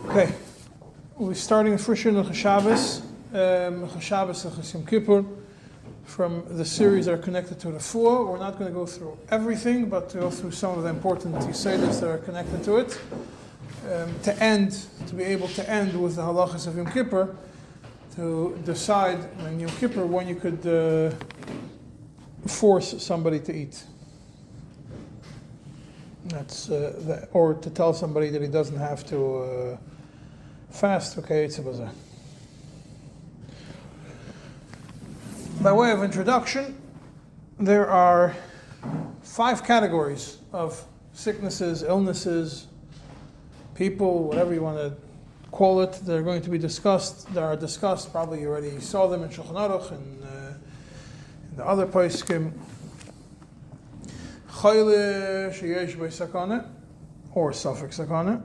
Okay, we're starting Frishon of Shabbos, Shabbos of Yom Kippur, from the series that are connected to the Refuah. We're not going to go through everything, but to go through some of the important Yisaitis that are connected to it. To be able to end with the halachas of Yom Kippur, to decide in Yom Kippur when you could force somebody to eat. That's or to tell somebody that he doesn't have to fast. Okay, it's a bazaar. By way of introduction, there are 5 categories of sicknesses, illnesses, people, whatever you want to call it, that are going to be discussed. That are discussed. Probably you already saw them in Shulchan Aruch and in the other poskim. Chole sheyesh b'sakana, or suffix sakana,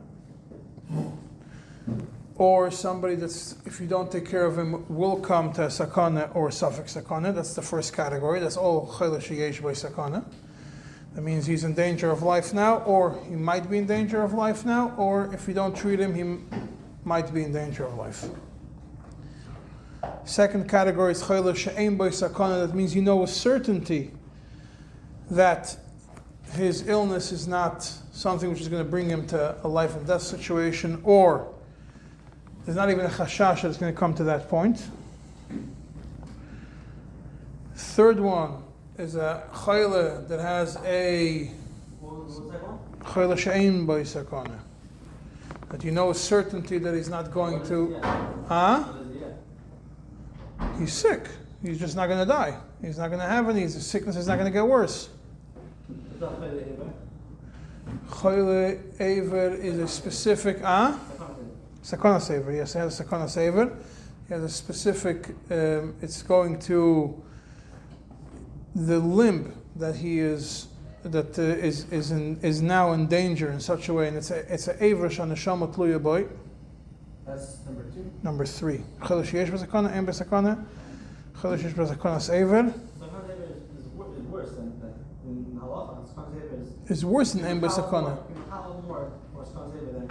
or somebody that's, if you don't take care of him, will come to sakana or suffix sakana. That's the first category. That's all chole sheyesh b'sakana. That means he's in danger of life now, or he might be in danger of life now, or if you don't treat him, he might be in danger of life. Second category is chole she'ein b'sakana. That means you know with certainty that his illness is not something which is going to bring him to a life and death situation, or there's not even a chashash that it's going to come to that point. Third one is a chole that has a chole she'ein b'sakana, that you know with certainty that he's not going to. He's sick. He's just not going to die. He's not going to have any. His sickness is not going to get worse. Chole Aver is a specific Sakana Saver. Yes, it has a Sakana Saver. He has a specific. It's going to the limb that he is is now in danger in such a way, and it's a Aver Shaneshama Tluya Boy. That's number 2. Number 3. Chole Sheyesh B'Sakana, Ein B'Sakana. Chole Sheyesh B'Sakana Saver. Is worse than Ein B'Sakana. How more than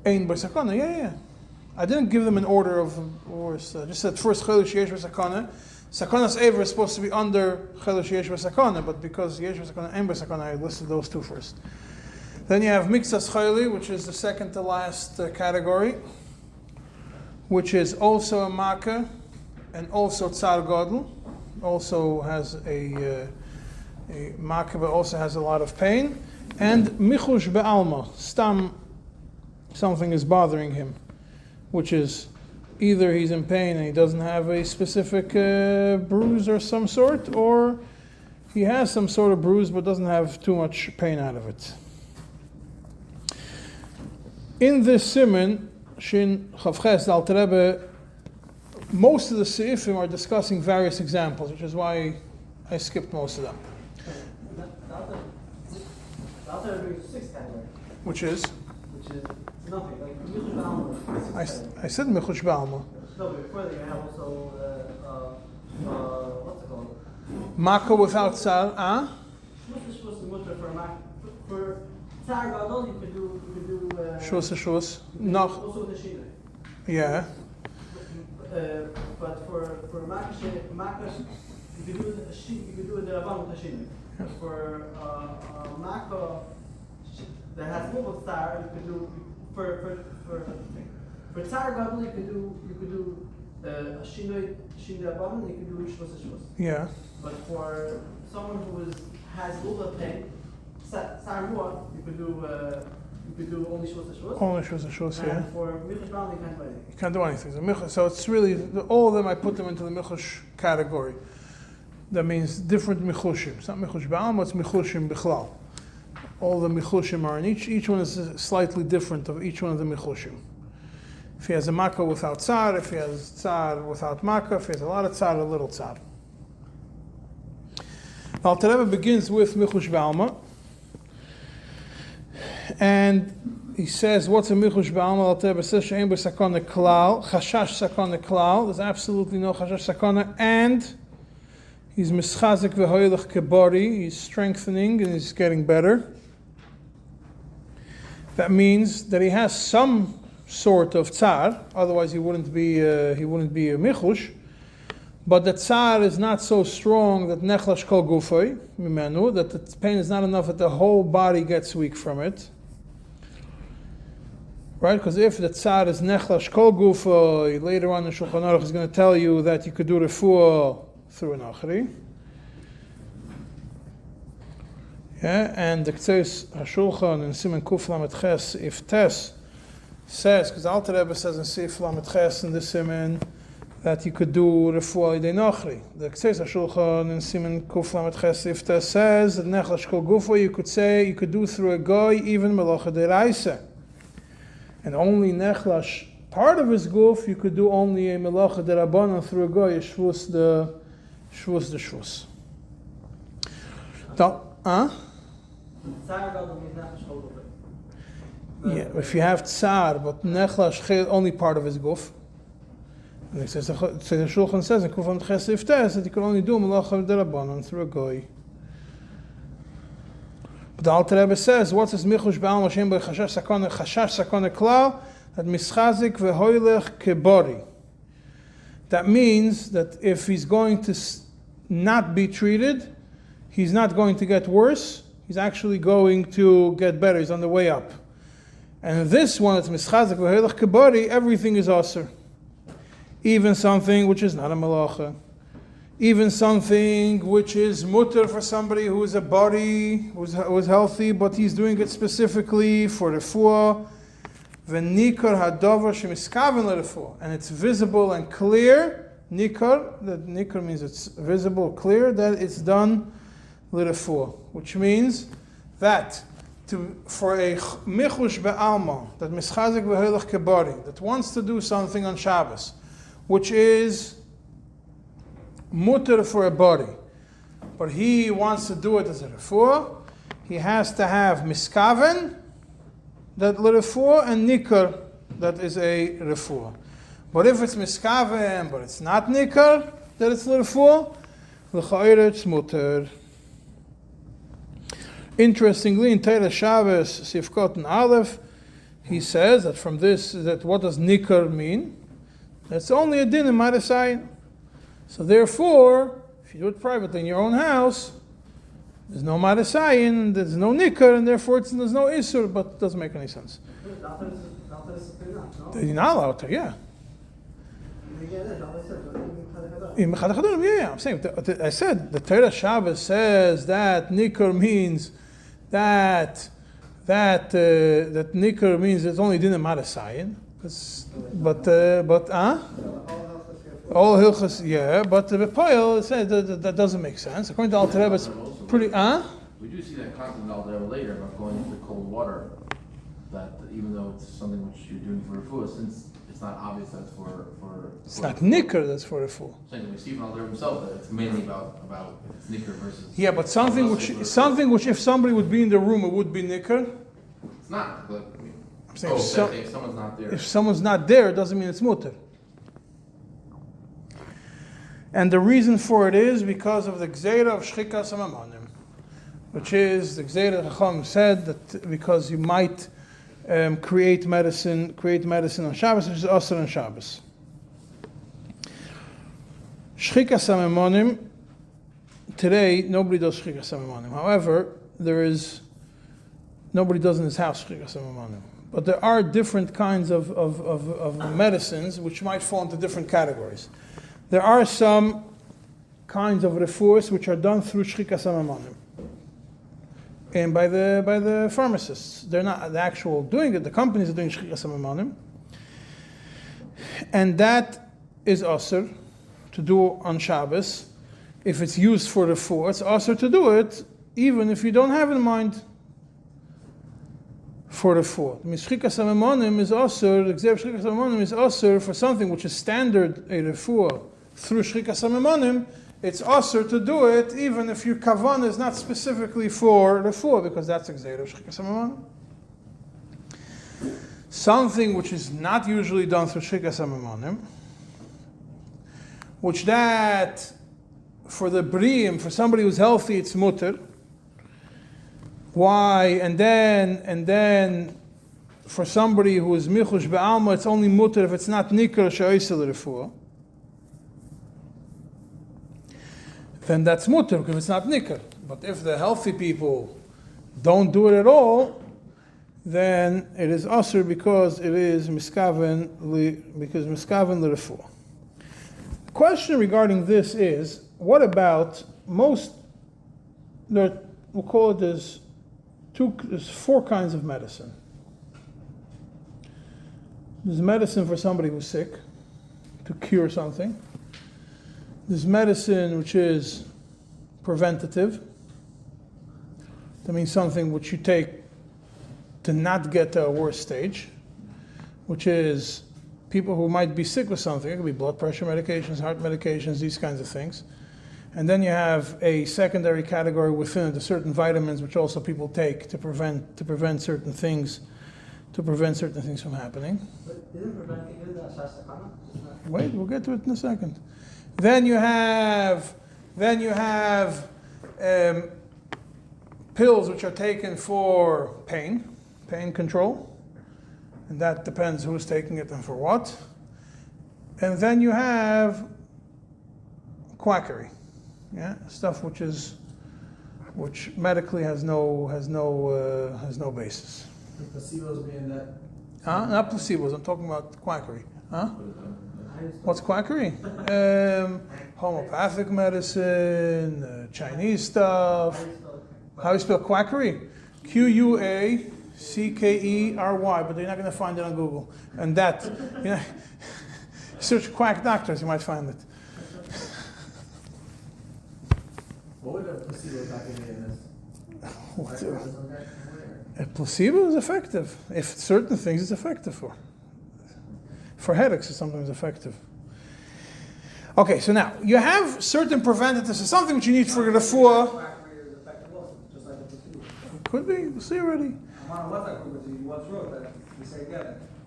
Ein B'Sakana, yeah. I didn't give them an order of worse. I just said first Chole Sheyesh B'Sakana. Sakana's Ever is supposed to be under Chole Sheyesh B'Sakana, but because Yesh B'Sakana, Ein B'Sakana, I listed those 2 first. Then you have Mixas Chole, which is the second to last category, which is also a Makkah and also Tsar Gadol, also has a Makkah, but also has a lot of pain, and Michush Be'alma, Stam, something is bothering him, which is either he's in pain and he doesn't have a specific bruise or some sort, or he has some sort of bruise but doesn't have too much pain out of it. In this Siman, Shin Chavches Alter Rebbe, most of the Seifim are discussing various examples, which is why I skipped most of them. Which is nothing, like Michush B'Alma. I said Michush B'Alma. No, but before that you have also what's it called? Makkah without Tsar, What's the mutter for Makkah? For Tsar Gadol you could do Shus. No. Also with the Shina. Yeah. But for Makkah you could do the Rabban with the Shina. For Makkah that has multiple Tsar, you could do for Tsar Gadol you could do a Shinoi Rabban, you could do Shus. Yeah. But for someone who has multiple pain, Tsar Mua, you could do only Shus. Only Shus, yeah. And for Michush B'Alma you can't do anything. You can't do anything. So it's really, all of them, I put them into the Michush category. That means different Michushim. It's not Michush B'Alma, it's Michushim B'chlal. All the Michushim are in each one is slightly different of each one of the Michushim. If he has a Makkah without Tsar, if he has Tsar without Makkah, if he has a lot of Tsar, a little Tsar. Alter Rebbe begins with Michush B'Alma. And he says, what's a Michush B'Alma? Alter Rebbe says, She'ein b'sakana klal, chashash sakana klal. There's absolutely no chashash sakana, and he's mischazik v'hoylech kebari. He's strengthening and he's getting better. That means that he has some sort of tsar. Otherwise, he wouldn't be a michush. But the tsar is not so strong that nechlash kol gufay mimenu, that the pain is not enough that the whole body gets weak from it. Right? Because if the tsar is nechlash kol gufay, later on the Shulchan Aruch is going to tell you that you could do refuah through an achri. Yeah, and the Ktseis HaShulchan in Siman Kuf Lamed Ches, if Tes says, because the Alter Rebbe says in Sif Lamed Ches in the Siman, that you could do refuah idei nachri. The Ktseis HaShulchan in Siman Kuf Lamed Ches, if Tes says that nechlash kol gufa, you could say, you could do through a goy even melacha deraisa. And only nechlash, part of his guf, you could do only a melacha derabanan through a goy, a shvus the shvus. Yeah, if you have tsar, but nechlash only part of his guf. And it says, the Shulchan says in Kufam Ches Tes that you can only do melacha derabanan through a goy. But the Alter Rebbe says, what's this michush ba'al Hashem by chashash sakana klal, that mischazik vehoylech kebori. That means that if he's going to not be treated, he's not going to get worse, he's actually going to get better, he's on the way up. And this one, it's mischazik vehoylech kebori, everything is aser. Even something which is not a malacha. Even something which is mutter for somebody who is a body, who's healthy, but he's doing it specifically for refuah. V'nikar hadavar shemiskaven lerefuah. And it's visible and clear. Nikar means it's visible, clear, that it's done lerefuah. Which means that for a michush be'alma, that mischazik v'helach kebari, that wants to do something on Shabbos, which is mutter for a body, but he wants to do it as a refuah, he has to have miskaven, that refuah, and nikar, that is a refuah. But if it's miskaven, but it's not nikar, that it's refuah, l'cha'ira it's mutter. Interestingly, in Teira Shabbos, Sifkot and Aleph, he says that from this, that what does nikar mean? That's only a din in Marasayin. So therefore, if you do it privately in your own house, there's no Marasayin, there's no nikar, and therefore there's no isur, but it doesn't make any sense. You're not allowed to, yeah. Yeah, I'm saying, I said, the Torah Shabbos says that nikar means that nikar means it's only din in Marasayin. But all hilchas, yeah, but the Bepoil said that doesn't make sense. According to Alter Rebbe, it's pretty, We do see that concept in Alter Rebbe later about going into cold water, that even though it's something which you're doing for refuah, since it's not obvious that's for it's not nikar, that's for refuah. Saying we see from Alter Rebbe himself that it's mainly about if it's nikar versus. Yeah, but something which if somebody would be in the room, it would be nikar. It's not. But, I'm saying if someone's not there. If someone's not there, it doesn't mean it's mutter. And the reason for it is because of the gzeira of shchikas hamamonim, which is the gzeira Chacham said that because you might create medicine on Shabbos, which is asr on Shabbos. Shchikas hamamonim, today nobody does shchikas hamamonim. However, nobody does in his house shchikas hamamonim. But there are different kinds of medicines which might fall into different categories. There are some kinds of refuahs which are done through shchikas hamamonim, and by the pharmacists. They're not the actual doing it. The companies are doing shchikas hamamonim, and that is asr to do on Shabbos. If it's used for refuah, it's asr to do it even if you don't have in mind for refuah. Shchikas hamamonim is asr. The gzeir shchikas hamamonim is asr for something which is standard a refuah through shchikas hamamonim. It's asr to do it even if your kavan is not specifically for refuah, because that's a gzeir of shchikas hamamonim. Something which is not usually done through shchikas hamamonim, which that for the briim, for somebody who's healthy, it's mutter. Why? And then for somebody who is michush be'alma, it's only mutter if it's not nikar she'oisel refuah. Then that's mutter because it's not nikar. But if the healthy people don't do it at all, then it is asur because it is miskaven l'refuah. The question regarding this is, what about most? We'll call it there's 4 kinds of medicine. There's medicine for somebody who's sick, to cure something. There's medicine which is preventative. That means something which you take to not get to a worse stage, which is people who might be sick with something. It could be blood pressure medications, heart medications, these kinds of things. And then you have a secondary category within it, the certain vitamins which also people take to prevent certain things from happening. But isn't preventing is that shastakana? Wait, we'll get to it in a second. Then you have pills which are taken for pain control, and that depends who's taking it and for what. And then you have quackery, stuff which medically has no basis. The placebos being that. Not placebos. I'm talking about quackery. What's quackery? Homeopathic medicine, Chinese stuff. How do you spell quackery? Quacekery, but you're not going to find it on Google. And that, search quack doctors, you might find it. What would a placebo doctor be in this? A placebo is effective. If certain things it's effective for. For headaches, it's sometimes effective. Okay, so now you have certain preventatives. So something which you need for the refuah. Could be. We'll see already.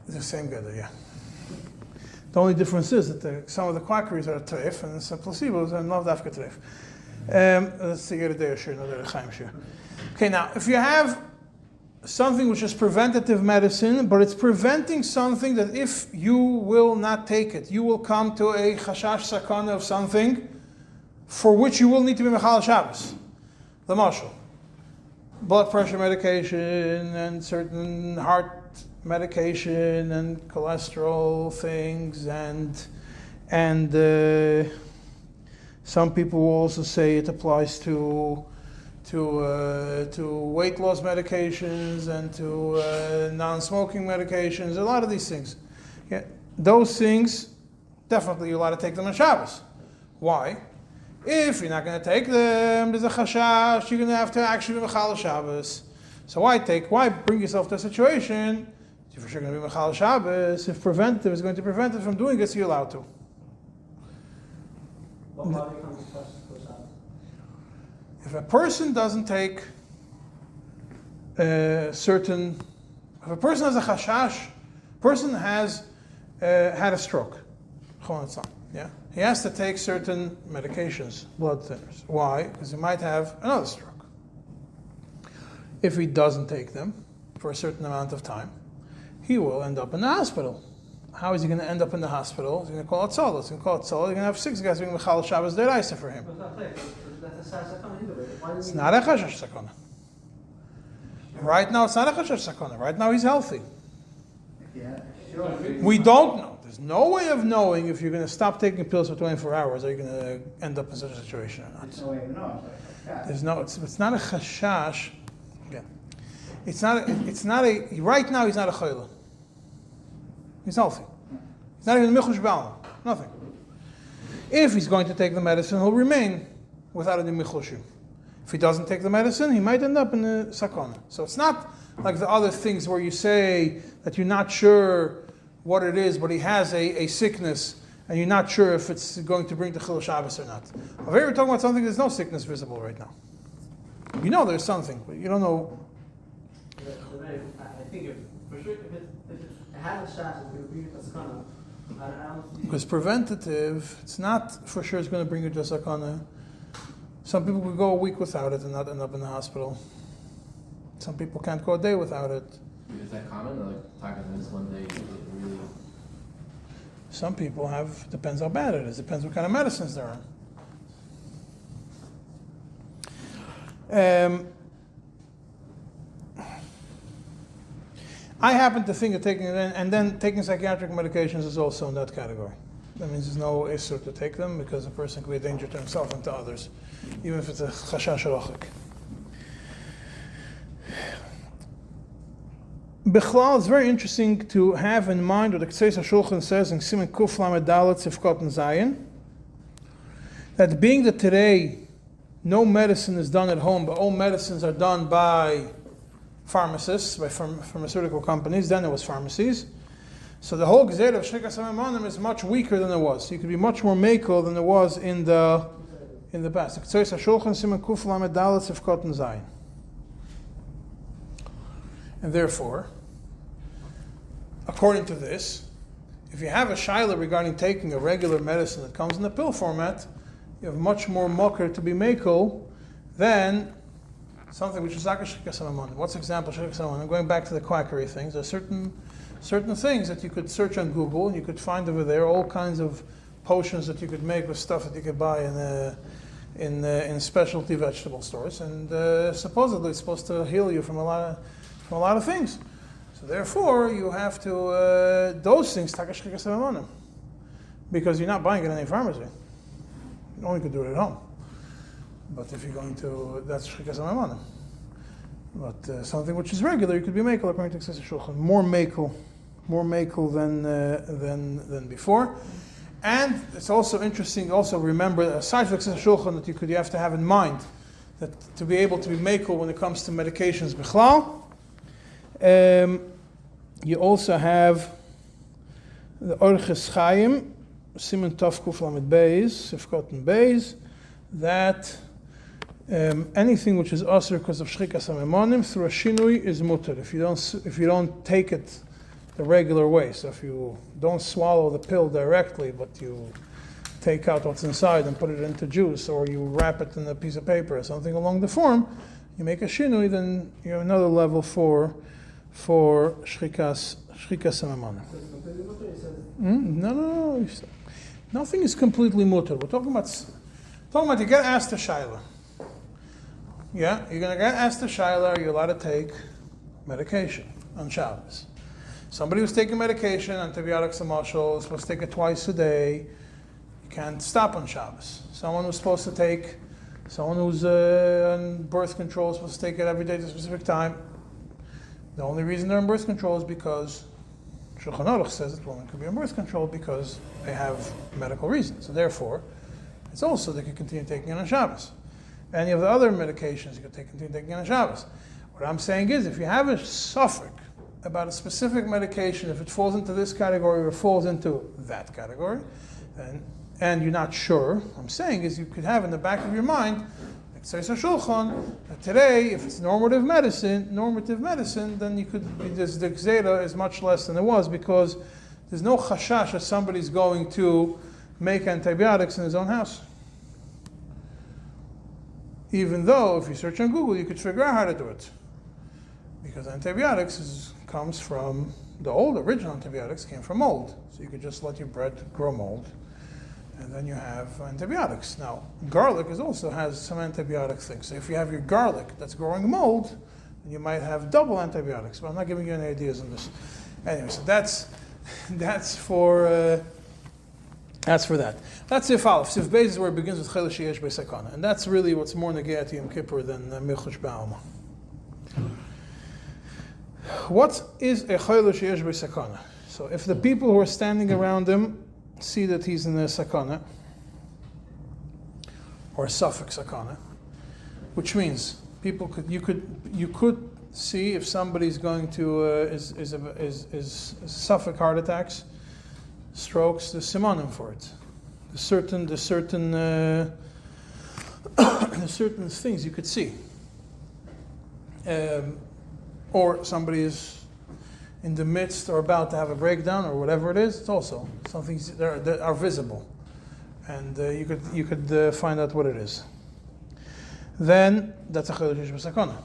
It's the same gather, yeah. The only difference is that some of the quackeries are treif and some placebos are not dafka treif. Let's see here today, sure, another chaim sure. Okay, now if you have something which is preventative medicine, but it's preventing something that if you will not take it, you will come to a chashash sakana of something for which you will need to be mechal Shabbos. The mashal. Blood pressure medication and certain heart medication and cholesterol things and some people will also say it applies to weight loss medications and to non-smoking medications, a lot of these things. Yeah, those things, definitely you're allowed to take them on Shabbos. Why? If you're not going to take them, there's a chashash, you're going to have to actually be Mechal Shabbos. So why bring yourself to a situation, you're for sure going to be Mechal Shabbos, if preventive is going to prevent it from doing it, so you're allowed to. If a person doesn't take if a person has a chashash, person has had a stroke, yeah, he has to take certain medications, blood thinners. Why? Because he might have another stroke. If he doesn't take them for a certain amount of time, he will end up in the hospital. How is he going to end up in the hospital? He's going to call it Tzala. He's going to call it Tzala. He's going to have 6 guys doing Mechal Shabbos Deraisa for him. It's not a Chashash Sakana. Right now, it's not a Chashash Sakana. Right now, he's healthy. We don't know. There's no way of knowing if you're going to stop taking pills for 24 hours, are you going to end up in such a situation or not. There's no way of knowing. It's not a Chashash. Again, it's not a, right now, he's not a Chole. He's healthy. He's not even Michush Ba'al. Nothing. If he's going to take the medicine, he'll remain without any Michushim. If he doesn't take the medicine, he might end up in a sakana. So it's not like the other things where you say that you're not sure what it is, but he has a sickness, and you're not sure if it's going to bring the Chil Shabbos or not. However, we're talking about something there's no sickness visible right now. You know there's something, but you don't know. I think if it has a shas, it's going to bring it to sakana. Because preventative, it's not for sure it's going to bring you to sakana. Some people could go a week without it and not end up in the hospital. Some people can't go a day without it. Is that common? Like talking this one day, it really. Some people have, depends how bad it is, depends what kind of medicines they're on. I happen to think of taking it in, and then taking psychiatric medications is also in that category. That means there's no issue to take them because a person can be a danger to himself and to others, even if it's a chashash rochik. Bichlal, it's very interesting to have in mind what the Ktseis HaShulchan says in סימן קל"ד Sifkot and Zayin, that being that today no medicine is done at home, but all medicines are done by pharmacists, by pharmaceutical companies. Then it was pharmacies. So the whole Gzeira of Shrikas HaMemanim is much weaker than it was. You could be much more mekel than it was in the past. Ktseis HaShulchan סימן קל"ד Sifkot and Zayin. And therefore, according to this, if you have a shaila regarding taking a regular medicine that comes in a pill format, you have much more mocker to be mekel than something which is like a shrikas hamamonim. What's example shrikas hamamonim? Going back to the quackery things, there are certain things that you could search on Google and you could find over there all kinds of potions that you could make with stuff that you could buy in specialty vegetable stores, and supposedly it's supposed to heal you from a lot of things. So therefore, you have to those things take a shrikas hamamonim, because you're not buying it in any pharmacy. You only could do it at home. But if you're going to, that's shrikas hamamonim. But something which is regular, you could be mekel according to Ktseis HaShulchan, more mekel than before. And it's also interesting. Also remember, aside from Ktseis HaShulchan, that you have to have in mind that to be able to be mekel when it comes to medications bichlal, you also have the Orches Chaim, Siman Tov Kuf Lamed Beis, Sifkot and Beis, that anything which is asur because of shrikas hamamonim through a shinui is mutter. If you don't take it the regular way, so if you don't swallow the pill directly, but you take out what's inside and put it into juice, or you wrap it in a piece of paper or something along the form, you make a shinui, then you have another level for shrikas hamamonim. No. Nothing is completely mutter. We're talking about you get asked a shaila. Yeah, you're going to get asked a shaila, are you allowed to take medication on Shabbos? Somebody who's taking medication, antibiotics and marshal, is supposed to take it twice a day. You can't stop on Shabbos. Someone who's on birth control is supposed to take it every day at a specific time. The only reason they're on birth control is because Shulchan Aruch says that women could be on birth control because they have medical reasons. So therefore, it's also they can continue taking it on Shabbos. Any of the other medications you can continue taking it on Shabbos. What I'm saying is, if you have a suffix about a specific medication, if it falls into this category or falls into that category, and you're not sure, I'm saying is you could have in the back of your mind, like Ktseis HaShulchan, that today, if it's normative medicine, then you could, the gzeira is much less than it was, because there's no chashash that somebody's going to make antibiotics in his own house. Even though, if you search on Google, you could figure out how to do it. Because antibiotics comes from, the old original antibiotics came from mold. So you could just let your bread grow mold, and then you have antibiotics. Now, garlic also has some antibiotic things. So if you have your garlic that's growing mold, then you might have double antibiotics. But I'm not giving you any ideas on this. Anyway, so that's for that. That's Sif Aleph. Sif Beis is where it begins with Chole Sheyesh B'Sakana. And that's really what's more Negea to Yom Kippur than Milchush Ba'alma. What is a Chole Sheyesh B'Sakana? So if the people who are standing around him see that he's in a Sakana, or a suffix Sakana, which means you could see if somebody's going to is suffix heart attacks, strokes, the simanim for it. The certain things you could see. Or somebody is in the midst or about to have a breakdown or whatever it is. It's also some things that are visible, and you could find out what it is. Then that's a Chole Sheyesh B'Sakana.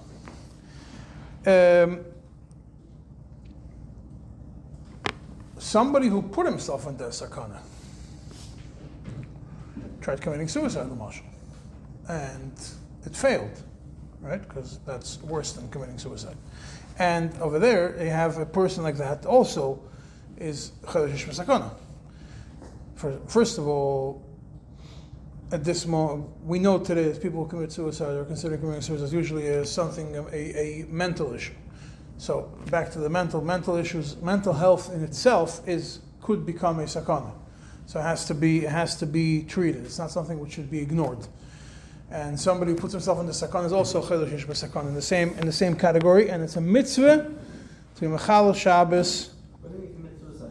somebody who put himself into a sakana tried committing suicide, Marshal, and it failed, right? Because that's worse than committing suicide. And over there, they have a person like that also is chole sheish b'sakana. First of all, at this moment, we know today that people who commit suicide or consider committing suicide usually is something, a mental issue. So back to the mental issues, mental health in itself could become a sakana. So it has to be treated. It's not something which should be ignored. And somebody who puts himself in the sakana is also chole sheish b'sakana in the same category, and it's a mitzvah to be mechal Shabbos. What do you mean commit suicide?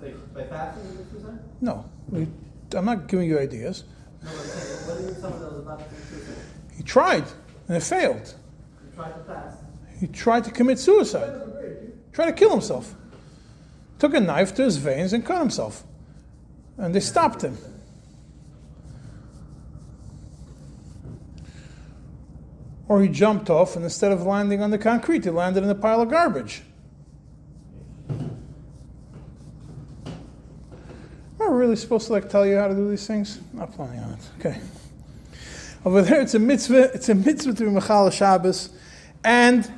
Like by fasting you commit suicide? No, I'm not giving you ideas. No, but I'm saying, what do you mean someone that was about to commit suicide? He tried, and it failed. You tried to fast. He tried to commit suicide. Tried to kill himself. Took a knife to his veins and cut himself. And they stopped him. Or he jumped off, and instead of landing on the concrete, he landed in a pile of garbage. Am I really supposed to tell you how to do these things? Not planning on it. Okay. Over there, it's a mitzvah. It's a mitzvah to be mechal Shabbos, and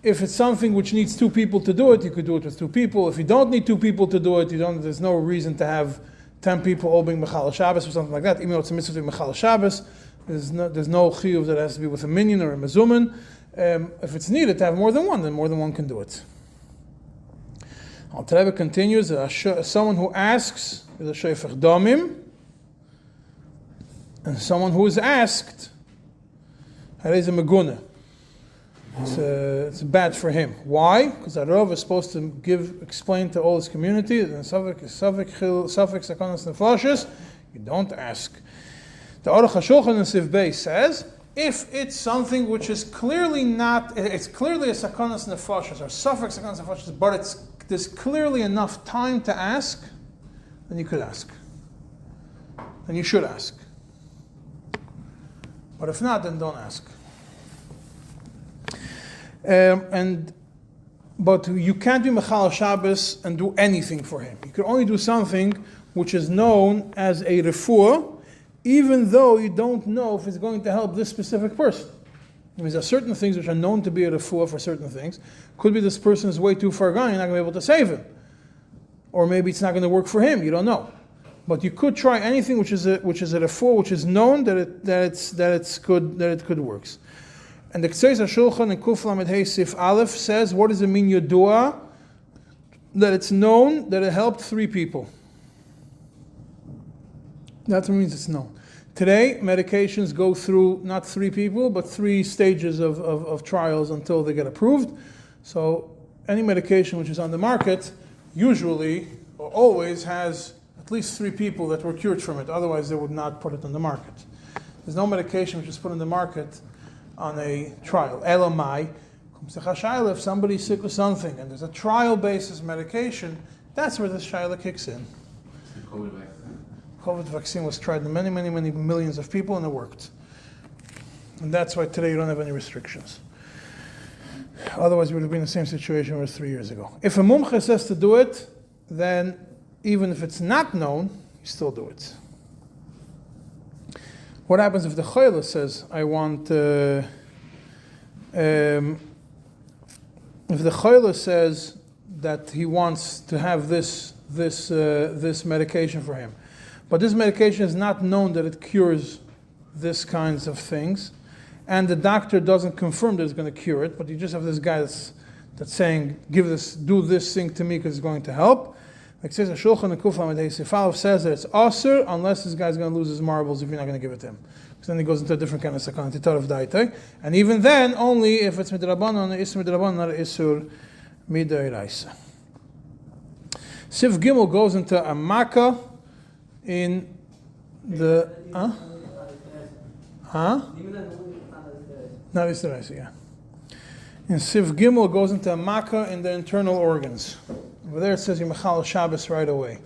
if it's something which needs 2 people to do it, you could do it with 2 people. If you don't need 2 people to do it, there's no reason to have 10 people all being mechal Shabbos or something like that. Even though it's a mitzvah to be mechal Shabbos, there's no chiyuv that has to be with a minyan or a mezuman. If it's needed to have more than one, then more than one can do it. Alter Rebbe continues, someone who asks is a shofech damim, and someone who is asked, is a meguna. It's bad for him. Why? Because the Rav is supposed to explain to all his community that in Safek Sakanas Nefashis, you don't ask. The Aruch HaShulchan in Siv Beis says, if it's something which is clearly it's clearly a Sakanas Nefashis, or Safek Sakanas Nefashis, but there's clearly enough time to ask, then you could ask. Then you should ask. But if not, then don't ask. But you can't be mechal Shabbos and do anything for him. You can only do something which is known as a refuah, even though you don't know if it's going to help this specific person. I mean, there are certain things which are known to be a refuah for certain things. Could be this person is way too far gone, you're not going to be able to save him. Or maybe it's not going to work for him, you don't know. But you could try anything which is a refuah, which is known that it could work. And the Ktseis HaShulchan in Kuf Lamed Hey Sif Aleph says, what does it mean Yodua? That it's known that it helped 3 people. That means it's known. Today, medications go through not 3 people, but 3 stages of trials until they get approved. So any medication which is on the market usually or always has at least 3 people that were cured from it. Otherwise, they would not put it on the market. There's no medication which is put on the market on a trial. Elamai, if somebody's sick with something and there's a trial basis medication, that's where this shaila kicks in. The COVID vaccine. COVID vaccine was tried on many millions of people and it worked. And that's why today you don't have any restrictions. Otherwise, we would have been in the same situation we were 3 years ago. If a mumche says to do it, then even if it's not known, you still do it. What happens if the chole says, I want, if the chole says that he wants to have this medication for him, but this medication is not known that it cures this kinds of things, and the doctor doesn't confirm that it's going to cure it, but you just have this guy that's saying, do this thing to me because it's going to help. Like says, Shulchan and Kuf Lamed Hey Sif Aleph says that it's asur unless this guy's going to lose his marbles if you're not going to give it to him. Because then he goes into a different kind of sakana, titar of daitay. And even then, only if it's midrabanan, isur midrabanan, not isur midairaisa. Siv Gimel goes into a makkah in the... Not isuraisa, yeah. In Siv Gimel goes into a makkah in the internal organs. Over there it says Yimachal Shabbos right away.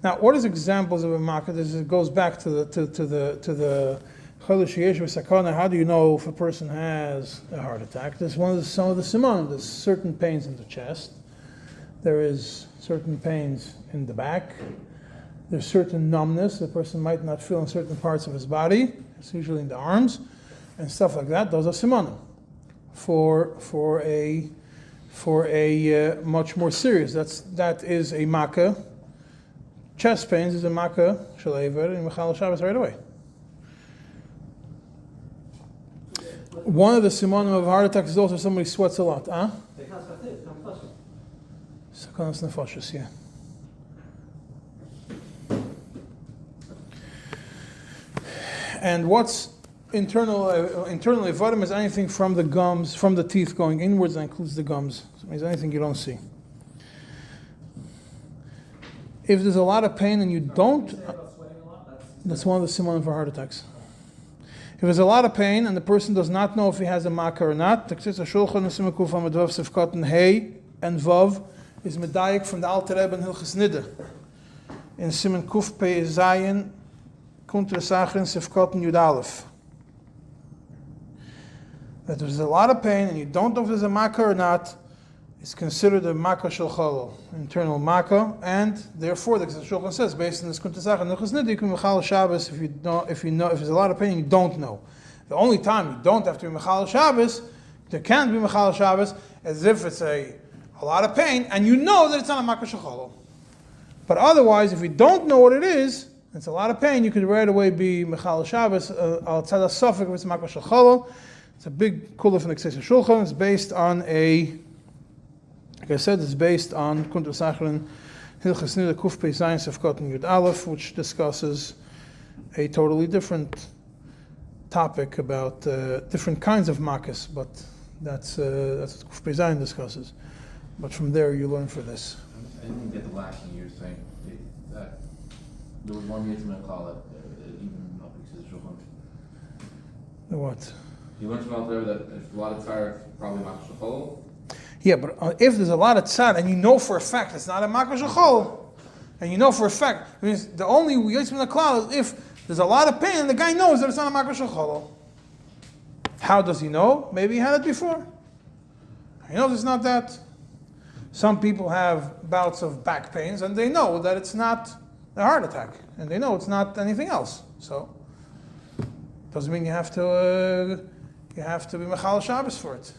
Now, what is examples of a makkah? It goes back to the chole sheyesh v'sakana. How do you know if a person has a heart attack? There's some of the סימן. There's certain pains in the chest, There is certain pains in the back. There's certain numbness the person might not feel in certain parts of his body. It's usually in the arms and stuff like that. Those are simanim for a much more serious. That is a makkah. Chest pains is a makkah shalever and mechal Shabbos right away. One of the simanim of a heart attack is also somebody sweats a lot. Sakanas nefashos, yeah. And what's internal evadim is anything from the gums, from the teeth going inwards, and includes the gums. So it means anything you don't see. If there's a lot of pain and you don't, that's one of the simanim for heart attacks. If there's a lot of pain and the person does not know if he has a makkah or not, the Ktitz HaShulchan Nesim Kuf Amadav Sefkat Hey and Vav is medayik from the Alter Rebbe in Hilchos Nida. In Siman Kuf Pei Zayin Kuntra Sachin Sefkat Yud Aleph. That there's a lot of pain and you don't know if there's a makkah or not, it's considered a makkah shel cholol, internal makkah, and therefore the Shulchan says, based on this Kuntra Sachin Hilchos Nida, you can mechal Shabbos if there's a lot of pain and you don't know. The only time you don't have to be mechal Shabbos, there can't be mechal Shabbos, as if it's a lot of pain, and you know that it's not a makkah shel cholol. But otherwise, if you don't know what it is, it's a lot of pain, you could right away be mechal Shabbos outside of suffix if it's makkah shel cholol. It's a big kula from the Ktitz HaShulchan. It's based on like I said, it's based on Kuntra Sachin Hilchos Nida Kuf Pei Zayin Sefkat Yud Aleph, which discusses a totally different topic about different kinds of makkahs, but that's what Kuf Pei Zayin discusses. But from there you learn for this. I didn't get the last thing you were saying. That there was one mitzvah in Chala, even up to the Shulchan. The what? You learned from out there that if a lot of tzar, probably not shachol. Yeah, but if there's a lot of tzad and you know for a fact it's not a makkah shachol, and you know for a fact, it means the only yitzim in the cloud is if there's a lot of pain and the guy knows that it's not a makkah shachol. How does he know? Maybe he had it before. He knows it's not that. Some people have bouts of back pains and they know that it's not a heart attack, and they know it's not anything else. So doesn't mean you have to be mechal Shabbos for it.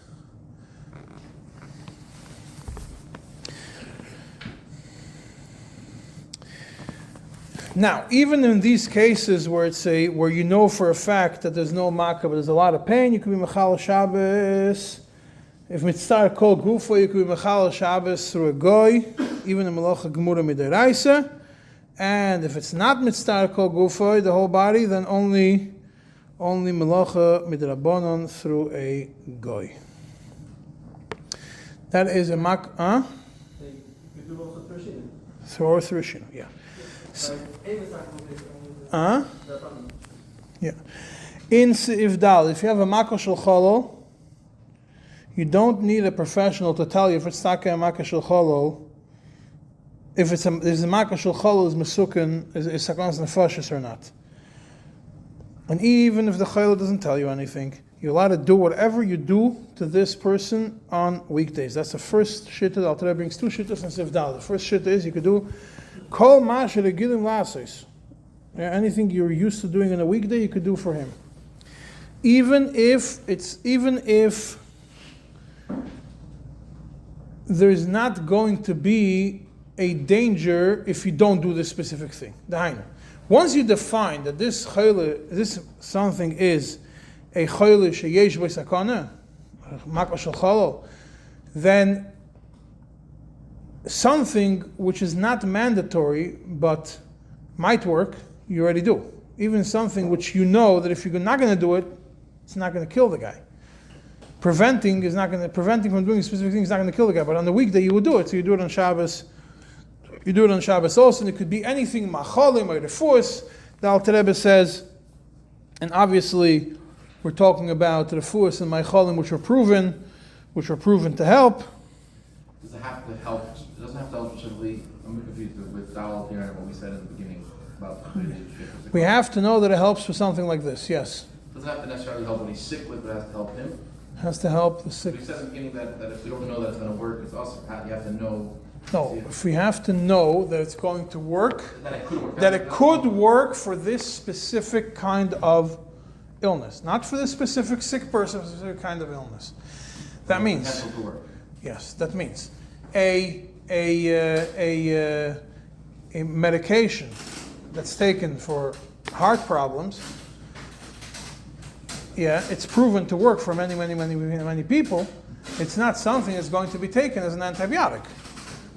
Now, even in these cases where where you know for a fact that there's no makkah but there's a lot of pain, you can be mechal Shabbos. If mitzvah kol gufo, you can be mechal Shabbos through a goy, even a melacha gemura midiraisa. And if it's not mitzvah kol gufo, the whole body, then only melacha midrabanon through a goy. That is a makkah. Through shino, yeah. Yeah. In Seif Dal, if you have a makkah shel cholol, you don't need a professional to tell you if it's taka a makkah shel cholol. If it's a makkah shel cholol is mesuken, is sakanas nefashos or not. And even if the chayla doesn't tell you anything, you're allowed to do whatever you do to this person on weekdays. That's the first shitta. The Alter Rebbe brings two shittas in Seif Dal. The first shitta is you could do kol ma sheregilim lasos. Anything you're used to doing on a weekday, you could do for him. Even if there's not going to be a danger if you don't do this specific thing. Dahainu. Once you define that this something is a chole sheyesh b'sakana, makkah shel cholol, then something which is not mandatory but might work, you already do. Even something which you know that if you're not going to do it, it's not going to kill the guy. Preventing from doing specific things is not going to kill the guy. But on the weekday you would do it. So you do it on Shabbos. You do it on Shabbos also, and it could be anything macholim or refuos. The Alter Rebbe says, and obviously we're talking about refuos and macholim which are proven to help. Does it have to help? It doesn't have to help specifically. I'm confused with Dal here and what we said in the beginning about we have to know that it helps for something like this. Yes. It doesn't have to necessarily help when he's sick with, but it has to help him. Has to help the sick. We said in the beginning that if we don't know that it's going to work, it's also you have to know No, if we have to know that it's going to work, That it could work. that it could work for this specific kind of illness, not for this specific sick person, a specific kind of illness. That means, Potential to work. yes, that means a medication that's taken for heart problems. Yeah, it's proven to work for many people. It's not something that's going to be taken as an antibiotic.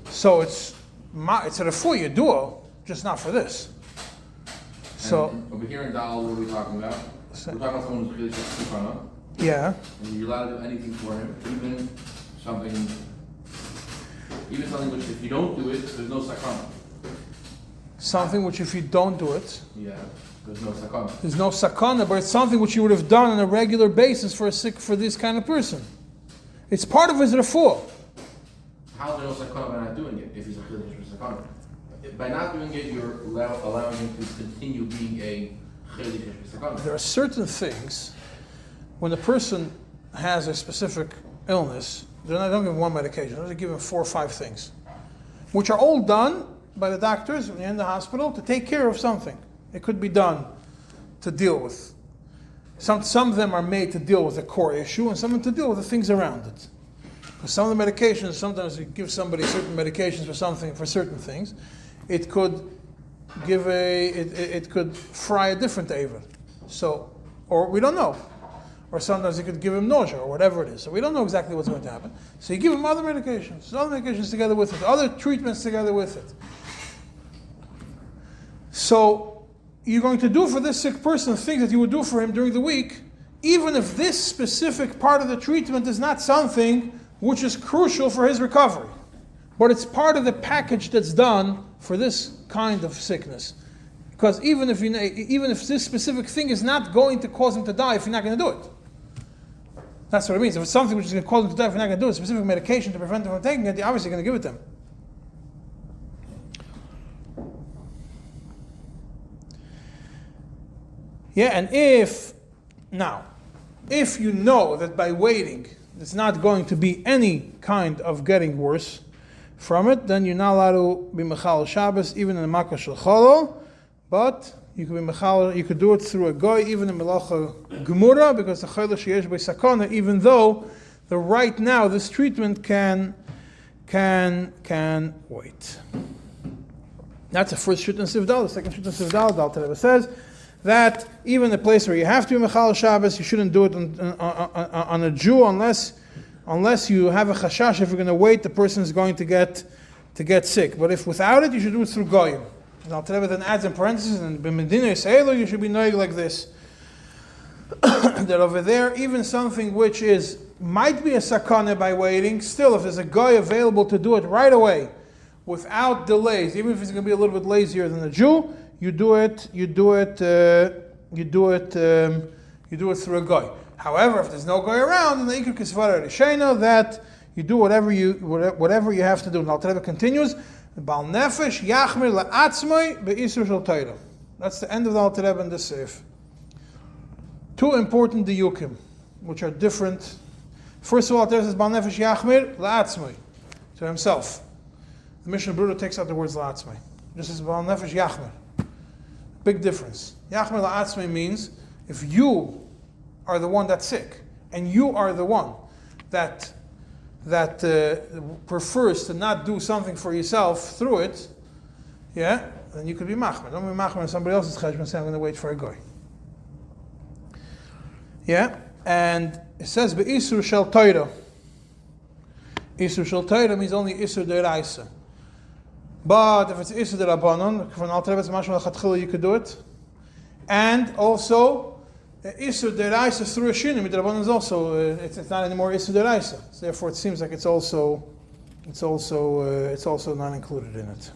So it's a refuah yedua, just not for this. So And over here in Dal, what are we talking about? We're talking about someone who's really sick, yeah, and you're allowed to do anything for him, even something which if you don't do it, there's no sakana. something which if you don't do it, Yeah, there's no sakana. there's no sakana, but it's something which you would have done on a regular basis for this kind of person. It's part of his refuah. How is there no sakana by not doing it if he's a chiddush for sakana? By not doing it, you're allowing him to continue being a chiddush for sakana. There are certain things when a person has a specific illness, they don't give him one medication, they give him 4 or 5 things, which are all done by the doctors when you're in the hospital to take care of something. It could be done to deal with. Some of them are made to deal with a core issue, and some of them to deal with the things around it. Because some of the medications, sometimes you give somebody certain medications for certain things, it could it could fry a different aver. So, or we don't know. Or sometimes you could give him nausea or whatever it is. So we don't know exactly what's going to happen. So you give him other medications together with it, other treatments together with it. So you're going to do for this sick person things that you would do for him during the week, even if this specific part of the treatment is not something which is crucial for his recovery. But it's part of the package that's done for this kind of sickness. Because even if this specific thing is not going to cause him to die if you're not going to do it. That's what it means. If it's something which is going to cause him to die if you're not going to do it, specific medication to prevent him from taking it, you're obviously going to give it to him. Yeah, and if you know that by waiting it's not going to be any kind of getting worse from it, then you're not allowed to be mechal Shabbos even in the makkah shel cholol, but you could be mechal, you could do it through a goy even in melacha gemura, because the chayla sheyesh by sakana, even though the right now this treatment can wait. That's the first shut in Sivdal. The second shut in Sivdal, Dal Tereba says that even in a place where you have to be mechal Shabbos, you shouldn't do it on a Jew unless you have a chashash. If you're going to wait, the person is going to get sick. But if without it, you should do it through goyim. And Al Tereba then adds in parentheses, and b'medina yisraelu, you should be knowing like this. That over there, even something which might be a sakana by waiting, still if there's a guy available to do it right away, without delays, even if he's going to be a little bit lazier than the Jew, you do it through a guy. However, if there's no guy around, then the ikar kisvara rishena, that you do whatever you have to do. And Al Tereba continues, Bal nefesh yachmir la'atzmai be'isur shel Torah. That's the end of the Al Tereba in this seif. 2 important diyukim, which are different. First of all, Al Tereba says Bal nefesh yachmir la'atzmai, to himself. The Mishnah Berurah takes out the words la'atzmai. Just says Bal nefesh yachmir. Big difference. Yachmir la'atzmai means if you are the one that's sick, and you are the one that prefers to not do something for yourself through it, yeah, then you could be machmer. Don't be machmer on somebody else's cheshbon, say I'm going to wait for a guy. Yeah, and it says be'isur shel Torah. Isur shel Torah means only isur deraisa. But if it's isur derabanan, from Al Tereba mashma lechatchila, you could do it. And also isur deraisa through a shinim, derabanan is also it's not anymore isur deraisa. So therefore, it seems like it's also not included in it.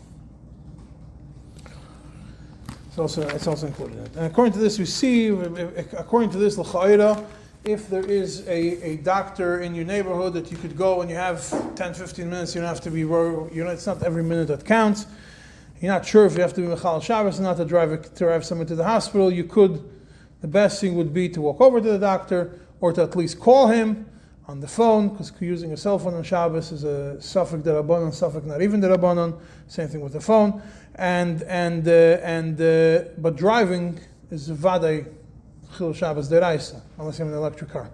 It's also included in it. And according to this, we see, according to this l'cha'ira, if there is a doctor in your neighborhood that you could go and you have 10-15 minutes, you don't have to be, it's not every minute that counts. You're not sure if you have to be mechal Shabbos or not to drive someone to the hospital. You could, the best thing would be to walk over to the doctor or to at least call him on the phone, because using a cell phone on Shabbos is a suffix derabanan, suffix not even derabanan. Same thing with the phone, but driving is vaday chil Shabbos deraisa, unless you have an electric car.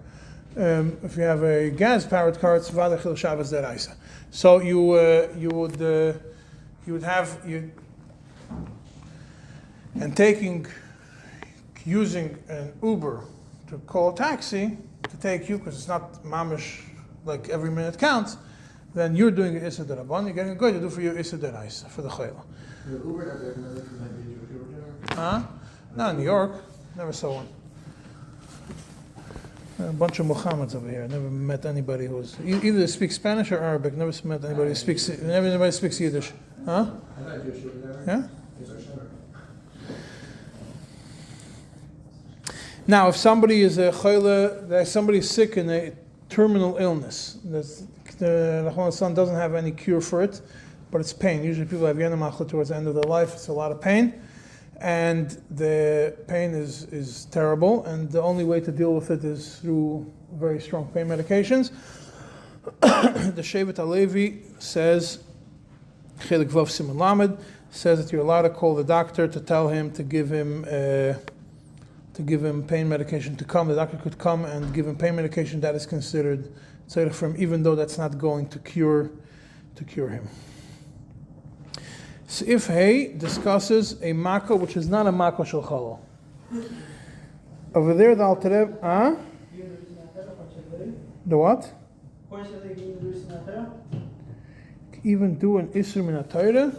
If you have a gas-powered car, it's vaday chil Shabbos deraisa. So you would have using an Uber to call a taxi to take you, because it's not mamish like every minute counts, then you're doing an Issa Deraban, you're getting a good to do for you Issa Deraisa, for the Chayla. The Uber that they're going to be Jewish Uber driver? Huh? No, in New York, never saw one. A bunch of Muhammads over here. Never met anybody who's either speaks Spanish or Arabic. Never met anybody who speaks. Never anybody speaks Yiddish. Huh? I got a Jewish Uber driver. Yeah. Now, if somebody is a chole, somebody is sick in a terminal illness, the Rachman Son doesn't have any cure for it, but it's pain. Usually people have yenamachla towards the end of their life. It's a lot of pain, and the pain is terrible, and the only way to deal with it is through very strong pain medications. The Shevet HaLevi says, Chelik Vav Siman Lamed, says that you're allowed to call the doctor to tell him to give him pain medication to come. The doctor could come and give him pain medication that is considered tzedek for him, even though that's not going to cure him. So if Hay discusses a mako which is not a mako shel chalal. Over there, the Alter Rebbe, the what? Even do an isur min ha-Torah?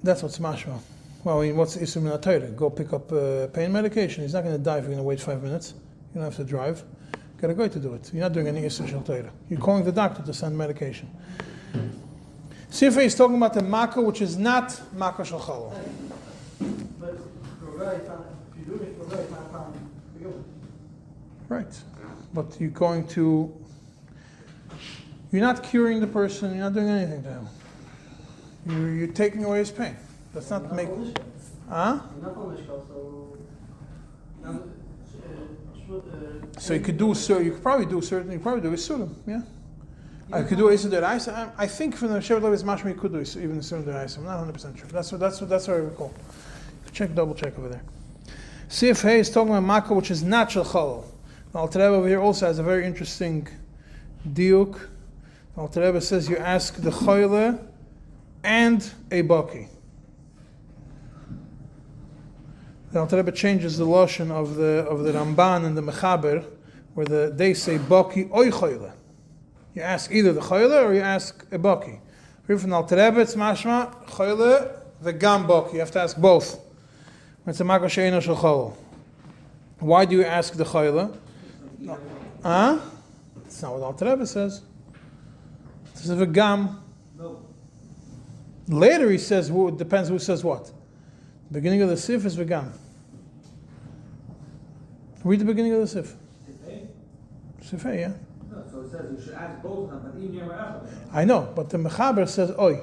That's what's mashma. Well, I mean, what's isur min ha-Torah? Go pick up pain medication. He's not going to die if you're going to wait 5 minutes. You don't have to drive. You got a guy to do it. You're not doing any isur shel Torah. You're calling the doctor to send medication. Sifrei is talking about the mako which is not mako shel chalal. But if you do it for right, it's not a problem. Right. But you're not curing the person, you're not doing anything to him. You're taking away his pain. That's not make. Huh? So you could do probably do Isurim, yeah. I could do Isur Deraisa. I think from the Shevet Levi's Mashma you could do even Isur Deraisa. I'm not 100% sure. That's what I recall. Double check over there. See if Hay is talking about Mako which is not Shel Chalal. The Alter Rebbe over here also has a very interesting diuk. The Alter Rebbe says you ask the Chole and a Baki. The Alter Rebbe changes the lashon of the Ramban and the Mechaber, where they say Baki oy Chole. You ask either the Chole or you ask a Baki. Here from the Alter Rebbe it's mashma Chole v'gam Baki. You have to ask both. It's a Mako she'eino shel chalal. Why do you ask the Chole? Huh? That's not what Alter Rebbe says. This is v'gam. No. Later he says, it depends who says what. The beginning of the sif is v'gam. Read the beginning of the sif. Sifei, yeah. No, so it says you should ask both of them, but even your I know, but the Mechaber says oy.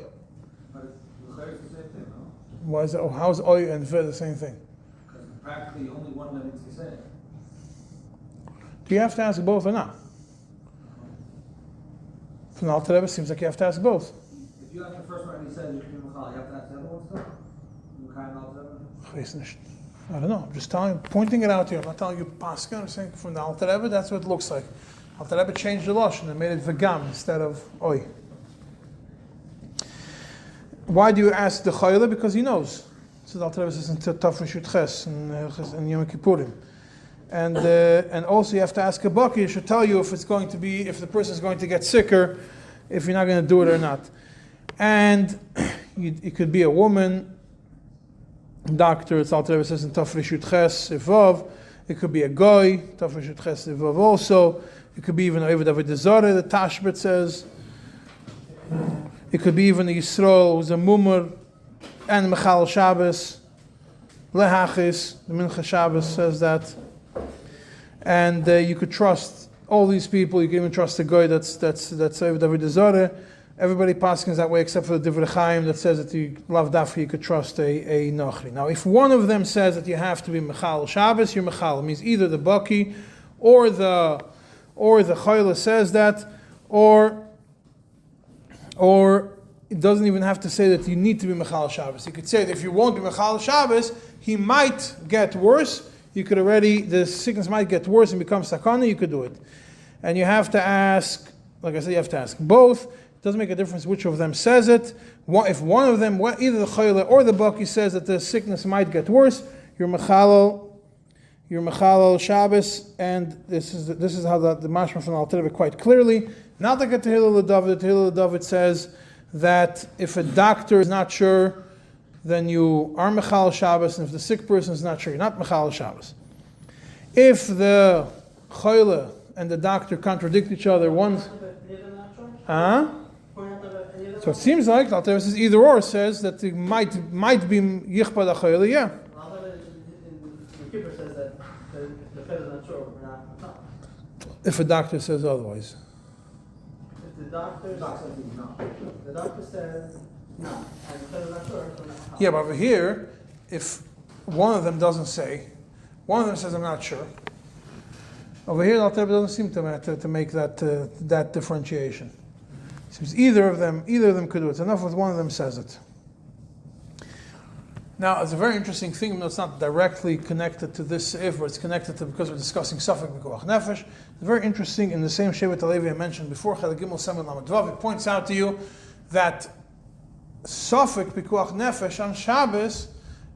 But the Chayr is the same thing, no? Why is it? Oh, how's oy and ve the same thing? Because practically only one of them needs to be said. Do you have to ask both or not? From the Alter Rebbe, it seems like you have to ask both. If you ask the first one and he says you should be Mechal, you have to ask the other one still? Mechal and Alter Rebbe? I don't know. I'm just pointing it out to you. I'm not telling you Pascha. I'm saying from the Alter Rebbe, that's what it looks like. Alter Rebbe changed the lashon and made it v'gam instead of oy. Why do you ask the Chole? Because he knows. So the Alter Rebbe says in Tafresh Yud Ches and Yom Kippurim. And also you have to ask a Baki. It should tell you if the person is going to get sicker, if you're not going to do it or not. And it could be a woman, doctor, it's Alter Rebbe says in Tafresh Yud Ches Vav. It could be a goy, Tafresh Yud Ches Vav also. It could be even a Eved Avodah Zarah, the Tashbet says. It could be even a Yisrael who's a Mumar and Mechal Shabbos. Lehachis, the Mincha Shabbos says that. And you could trust all these people. You can even trust the guy that's Eved Avodah Zarah. Everybody passes that way except for the Divrei Chaim that says that you love Dafri, you could trust a Nochri. Now, if one of them says that you have to be Mechal Shabbos, you're Mechal. It means either the Baki or the chole says that, or it doesn't even have to say that you need to be Mechal Shabbos. You could say that if you won't be Mechal Shabbos, he might get worse. The sickness might get worse and become sakana, you could do it. And you have to ask, like I said, you have to ask both. It doesn't make a difference which of them says it. If one of them, either the chole or the baki, says that the sickness might get worse, you're Mechalal Shabbos, and this is how the mashma from Al Rebbe quite clearly. Not like a Tehillah L'David. The Tehillah L'David says that if a doctor is not sure, then you are Mechal Shabbos, and if the sick person is not sure, you're not Mechal Shabbos. If the chole and the doctor contradict each other, one's... So it seems like Al Rebbe says either or, says that it might be Yichpa the chole, yeah. If a doctor says otherwise. If the doctor says no, the doctor says no, and the fellow is not sure, so not. Yeah, but over here, if one of them doesn't say, one of them says I'm not sure. Over here, the Alter Rebbe doesn't seem to make that differentiation. It seems either of them could do it. It's enough if one of them says it. Now, it's a very interesting thing, even though it's not directly connected to this seif, but it's connected to, because we're discussing Safek B'Koach Nefesh. It's very interesting, in the same Shevet HaLevi I mentioned before, Chelek Gimel Semen Lamed Vav, it points out to you that Safek B'Koach Nefesh on Shabbos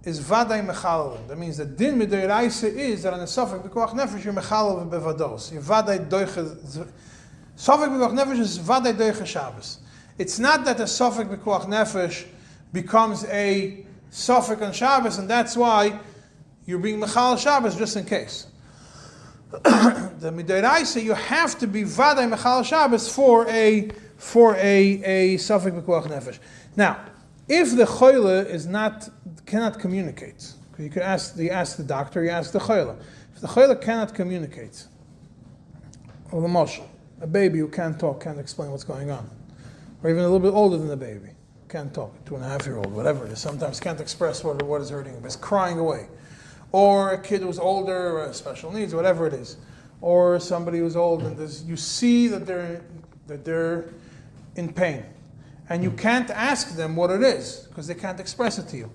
is Vaday Mechalalim. That means that Din Mid'Oraisa is that on the Safek B'Koach Nefesh you're Mechalav Bevados. You're Vaday Doiche... Safek B'Koach Nefesh is Vaday Doiche Shabbos. It's not that a Safek B'Koach Nefesh becomes a Safek on Shabbos, and that's why you're being Mechal Shabbos just in case. The Mid'Oraisa, you have to be Vaday Mechal Shabbos for a Safek B'Koach Nefesh. Now, if the chole cannot communicate, you ask the doctor, you ask the chole. If the chole cannot communicate, or the moshe, a baby who can't talk, can't explain what's going on, or even a little bit older than the baby, can't talk, 2.5-year-old, whatever it is, sometimes can't express what is hurting him, is crying away. Or a kid who's older, or special needs, whatever it is. Or somebody who's old, and you see that they're in pain. And you can't ask them what it is, because they can't express it to you.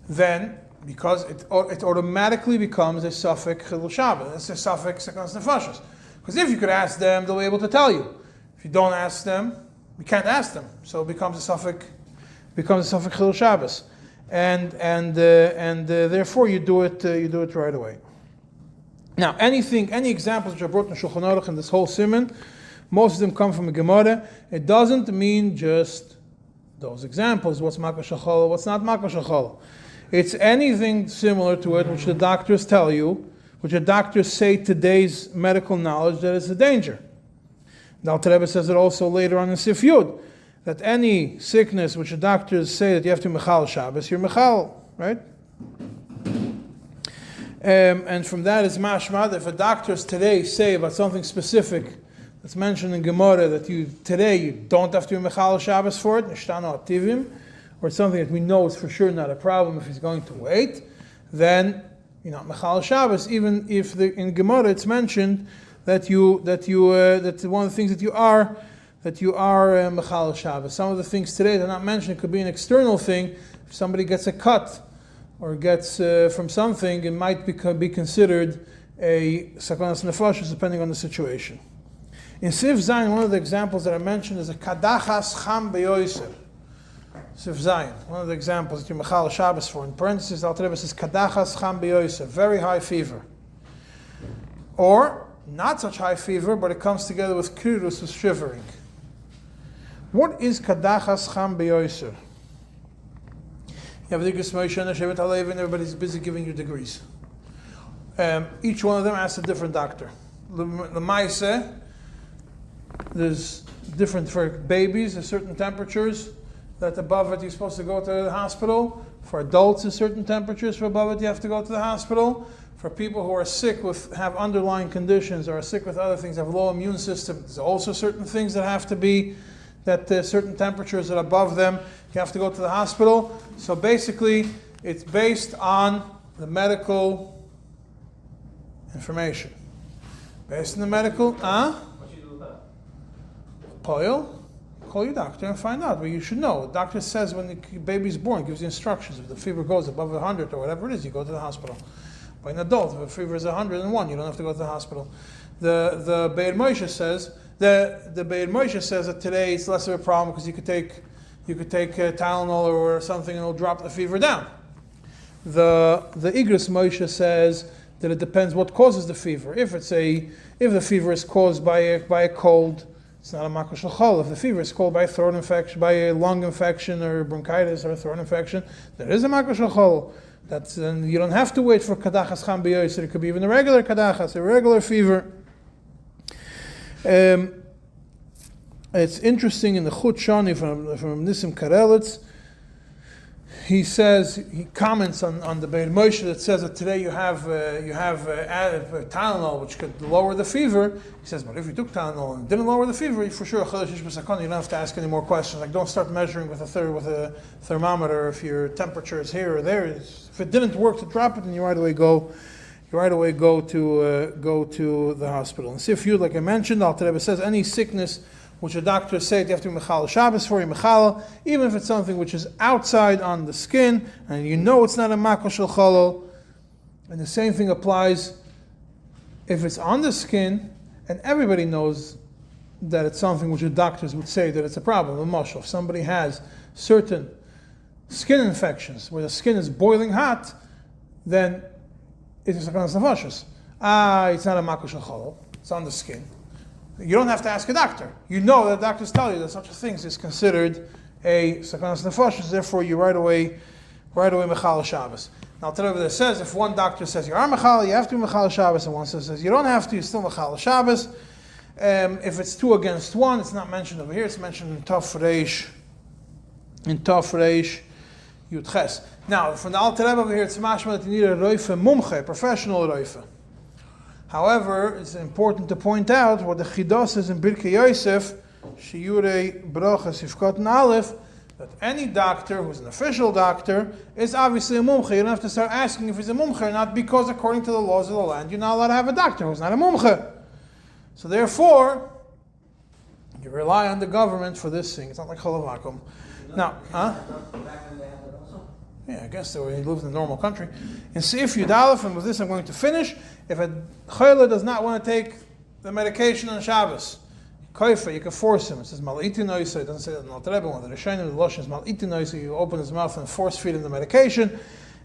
Then, because it automatically becomes a Safek Chilul Shabbos, it's a Safek Sekanas Nefashos. Because if you could ask them, they'll be able to tell you. If you don't ask them, you can't ask them, so it becomes a Safek Chilul Shabbos, and therefore you do it right away. Now, any examples which are brought in Shulchan Aruch in this whole Siman, most of them come from a Gemara. It doesn't mean just those examples. What's Makkah Shachala? What's not Makkah Shachala? It's anything similar to it which the doctors tell you, which the doctors say today's medical knowledge that it's a danger. The Alter Rebbe says it also later on in Sif Yud, that any sickness which the doctors say that you have to Mechal Shabbos, you're Mechal, right? And from that is mashma that if a doctors today say about something specific that's mentioned in Gemara that you don't have to be Mechal Shabbos for it, Nishtano Ativim, or something that we know is for sure not a problem if he's going to wait, then you're not Mechal Shabbos, even if in Gemara it's mentioned that one of the things that you are Mechal Shabbos. Some of the things today that are not mentioned could be an external thing. If somebody gets a cut or gets from something, it might be considered a Sakanas Nefashos depending on the situation. In Sif Zayin, one of the examples that I mentioned is a Kadachas Cham Beyoiser. Sif Zayin, one of the examples that you Mechal Shabbos for. In parentheses, Alter Rebbe says Kadachas Cham Beyoiser, very high fever. Or not such high fever, but it comes together with kirus, with shivering. What is Kadachas Cham Beyoiser? You have the Digas Moshe and Shevet HaLevi, and everybody's busy giving you degrees. Each one of them asks a different doctor. L'maaseh, there's different for babies, there's certain temperatures that above it you're supposed to go to the hospital. For adults, there's certain temperatures for above it you have to go to the hospital. For people who are sick have underlying conditions or are sick with other things, have low immune system, there's also certain things that have to be, certain temperatures that are above them, you have to go to the hospital. So basically, it's based on the medical information. Based on the medical, What you do with that? Poil, call your doctor and find out. But you should know. The doctor says when the baby's born, gives you instructions. If the fever goes above 100 or whatever it is, you go to the hospital. By an adult, if the fever is 101, you don't have to go to the hospital. The Be'er Moshe says the Be'er Moshe says that today it's less of a problem because you could take Tylenol or something and it'll drop the fever down. The Igros Moshe says that it depends what causes the fever. If the fever is caused by a cold, it's not a makos shel chol. If the fever is caused by a throat infection, by a lung infection or bronchitis or a throat infection, there is a makos shel chol. You don't have to wait for kadachas cham b'yoser. It could be even a regular kadachas, a regular fever. It's interesting in the Chut Shani from Nissim Karelitz. He comments on the Be'er Moshe that says that today you have Tylenol which could lower the fever. He says, but if you took Tylenol and it didn't lower the fever, for sure chole sheish b'sakana, you don't have to ask any more questions. Like don't start measuring with a thermometer if your temperature is here or there. If it didn't work to drop it, then you right away go to the hospital. And see if you, like I mentioned, Al Rebbe says any sickness which a doctor says you have to be mechal Shabbos for, you mechal, even if it's something which is outside on the skin, and you know it's not a makos shel cholol. And the same thing applies if it's on the skin, and everybody knows that it's something which the doctors would say that it's a problem. A mashal, if somebody has certain skin infections where the skin is boiling hot, then it is a sakanas nefashos. It's not a makos shel cholol. It's on the skin. You don't have to ask a doctor. You know that doctors tell you that such a thing is considered a sakanas nefashos. Therefore, you right away mechal Shabbos. Now, Rebbe says if one doctor says you are mechal, you have to be mechal Shabbos, and one says you don't have to, you still mechal Shabbos. If it's 2 against 1, it's not mentioned over here. It's mentioned in Tov Reish Yud Ches. Now, from the Alter Rebbe over here, it's mashma that you need a roife mumche, a professional roife. However, it's important to point out what the Chidos is in Birkei Yosef, Shiurei Brochas Yifkot and Aleph, that any doctor who's an official doctor is obviously a mumche. You don't have to start asking if he's a mumche or not, because according to the laws of the land, you're not allowed to have a doctor who's not a mumche. So therefore, you rely on the government for this thing. It's not like Cholavakum. Now, yeah, I guess he lives in a normal country. And see if Yudalef, and with this I'm going to finish, if a chole does not want to take the medication on Shabbos, koifa, you can force him. It says mal'iti noisa. It doesn't say that in Alter Rebbe. One of the Rishonim, the Lashon is mal'iti noisa. You open his mouth and force feed him the medication.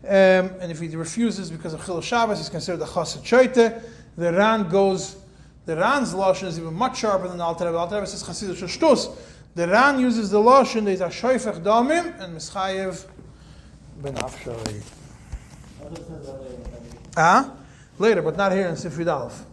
And if he refuses because of Chilul Shabbos, he's considered a chassid shoite. The Ran's Lashon is even much sharper than the Alter Rebbe. Alter Rebbe says chassidus shtus. The Ran uses the Lashon, there's a shoifech damim and mischayev benafshari. Later, but not here in Sifrid Aleph.